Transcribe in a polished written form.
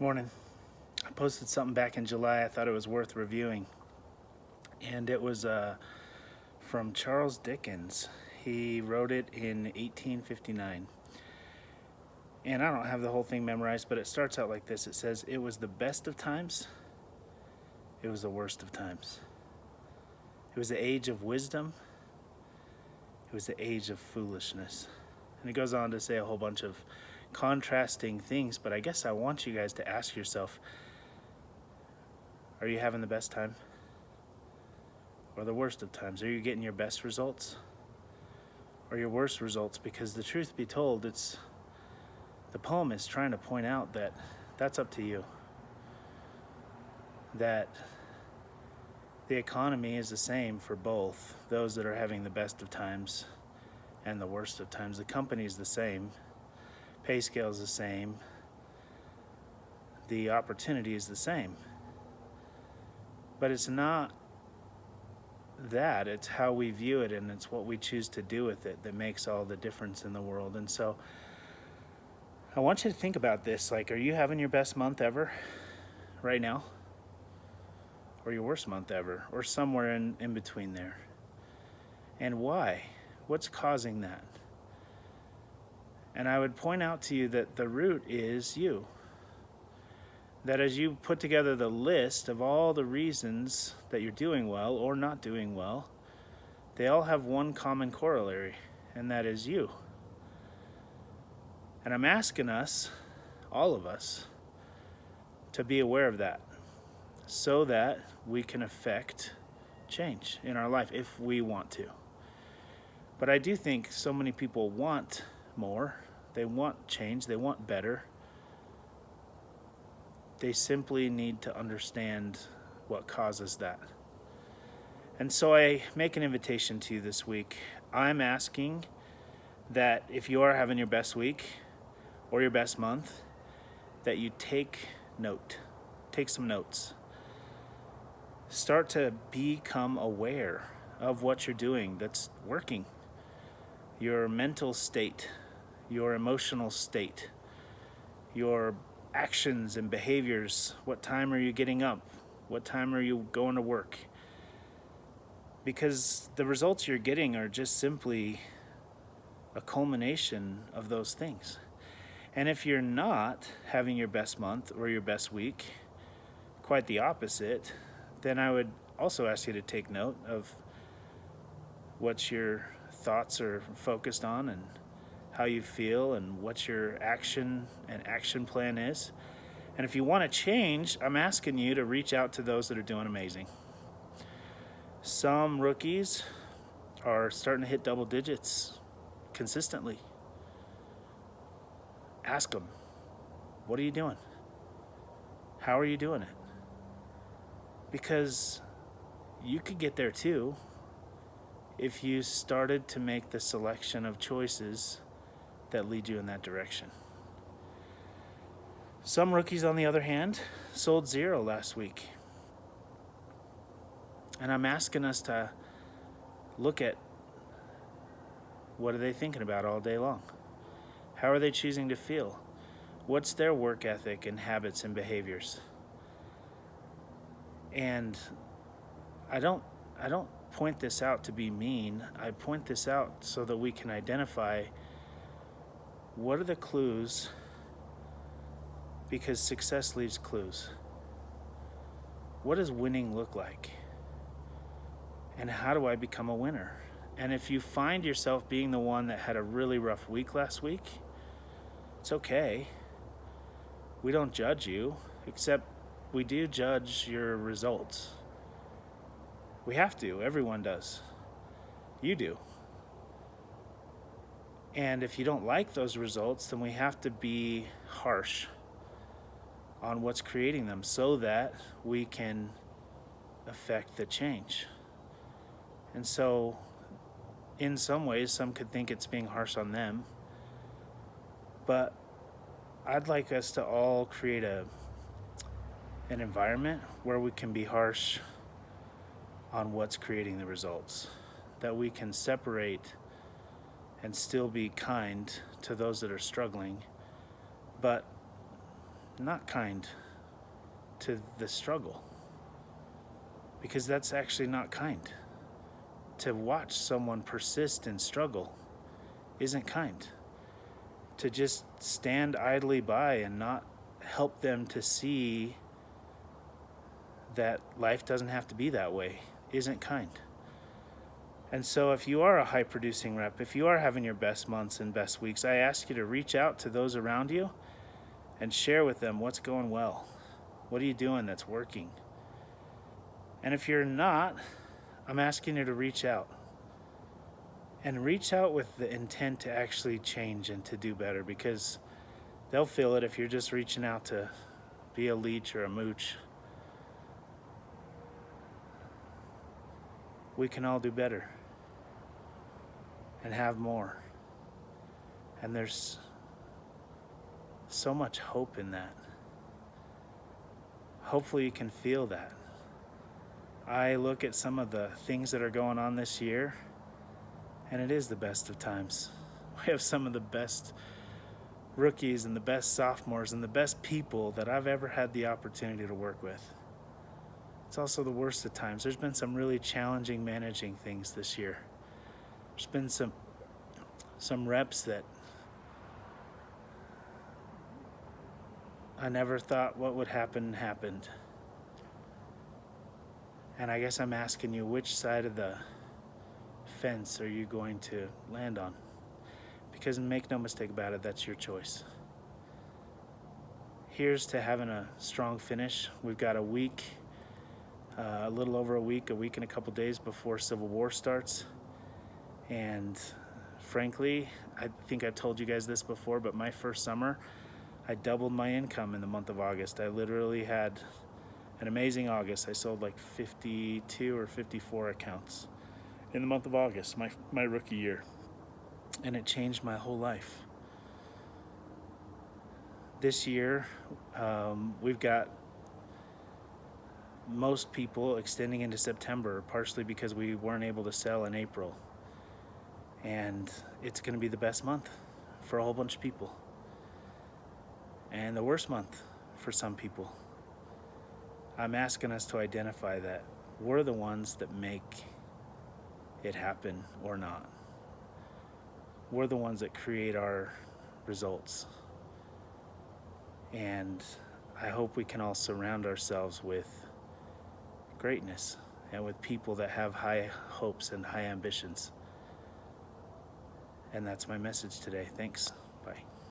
Morning. I posted something back in July. I thought it was worth reviewing. And it was from Charles Dickens. He wrote it in 1859. And I don't have the whole thing memorized, but it starts out like this. It says, "It was the best of times, it was the worst of times. It was the age of wisdom, it was the age of foolishness." And it goes on to say a whole bunch of contrasting things, but I guess I want you guys to ask yourself, are you having the best time? Or the worst of times? Are you getting your best results? Or your worst results? Because the truth be told, the poem is trying to point out that that's up to you. That the economy is the same for both those that are having the best of times and the worst of times. The company is the same. Pay scale is the same. The opportunity is the same. But it's not that, it's how we view it, and it's what we choose to do with it that makes all the difference in the world. And so I want you to think about this. Like, are you having your best month ever right now? Or your worst month ever? Or somewhere in between there? And why? What's causing that? And I would point out to you that the root is you. That as you put together the list of all the reasons that you're doing well or not doing well, they all have one common corollary, and that is you. And I'm asking us, all of us, to be aware of that so that we can affect change in our life if we want to. But I do think so many people want more. They want change. They want better. They simply need to understand what causes that. And so I make an invitation to you this week. I'm asking that if you are having your best week or your best month, that you take some notes. Start to become aware of what you're doing that's working. Your mental state, your emotional state, your actions and behaviors. What time are you getting up? What time are you going to work? Because the results you're getting are just simply a culmination of those things. And if you're not having your best month or your best week, quite the opposite, then I would also ask you to take note of what your thoughts are focused on and how you feel and what your action plan is. And if you want to change, I'm asking you to reach out to those that are doing amazing. Some rookies are starting to hit double digits consistently. Ask them, what are you doing? How are you doing it? Because you could get there too if you started to make the selection of choices that lead you in that direction. Some rookies, on the other hand, sold 0 last week. And I'm asking us to look at what are they thinking about all day long? How are they choosing to feel? What's their work ethic and habits and behaviors? And I don't point this out to be mean. I point this out so that we can identify what are the clues, because success leaves clues. What does winning look like? And how do I become a winner? And if you find yourself being the one that had a really rough week last week, it's okay. We don't judge you, except we do judge your results. We have to. Everyone does. You do. And if you don't like those results, then we have to be harsh on what's creating them so that we can affect the change. And so, in some ways, some could think it's being harsh on them. But I'd like us to all create an environment where we can be harsh on what's creating the results. That we can separate and still be kind to those that are struggling, but not kind to the struggle, because that's actually not kind. To watch someone persist and struggle isn't kind. To just stand idly by and not help them to see that life doesn't have to be that way isn't kind. And so if you are a high producing rep, if you are having your best months and best weeks, I ask you to reach out to those around you and share with them what's going well. What are you doing that's working? And if you're not, I'm asking you to reach out. And reach out with the intent to actually change and to do better, because they'll feel it if you're just reaching out to be a leech or a mooch. We can all do better and have more. And there's so much hope in that. Hopefully you can feel that. I look at some of the things that are going on this year, and it is the best of times. We have some of the best rookies and the best sophomores and the best people that I've ever had the opportunity to work with. It's also the worst of times. There's been some really challenging managing things this year. There's been some reps that I never thought what would happen happened. And I guess I'm asking you, which side of the fence are you going to land on? Because make no mistake about it, that's your choice. Here's to having a strong finish. We've got a week, a little over a week and a couple days before Civil War starts. And frankly, I think I've told you guys this before, but my first summer, I doubled my income in the month of August. I literally had an amazing August. I sold like 52 or 54 accounts in the month of August, my rookie year. And it changed my whole life. This year, we've got most people extending into September, partially because we weren't able to sell in April. And it's going to be the best month for a whole bunch of people. And the worst month for some people. I'm asking us to identify that we're the ones that make it happen or not. We're the ones that create our results. And I hope we can all surround ourselves with greatness and with people that have high hopes and high ambitions. And that's my message today. Thanks.